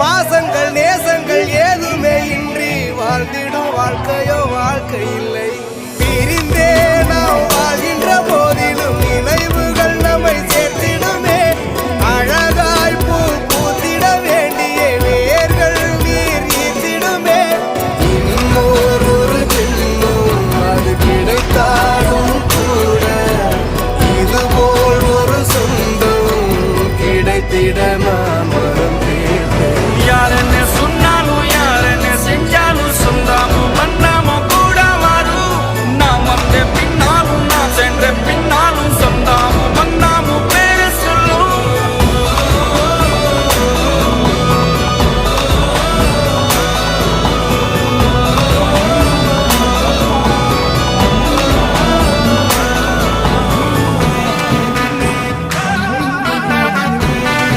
பாசங்கள் நேசங்கள் ஏதுமே இன்றி வாழ்ந்திடும் வாழ்க்கையோ வாழ்க்கை இல்லை. பிரிந்தே நாம் வாழ்கின்ற போதிலும் நினைவுகள் நம்மை சேர்த்திடுமே. அழகாய் பூ பூத்திட வேண்டிய வேர்கள் நீர் ஈர்த்திடுமே. இன்னொரு பின்னும் அது கிடைத்தாலும் கூட இதுபோல் ஒரு சொந்தம் கிடைத்திட நாம்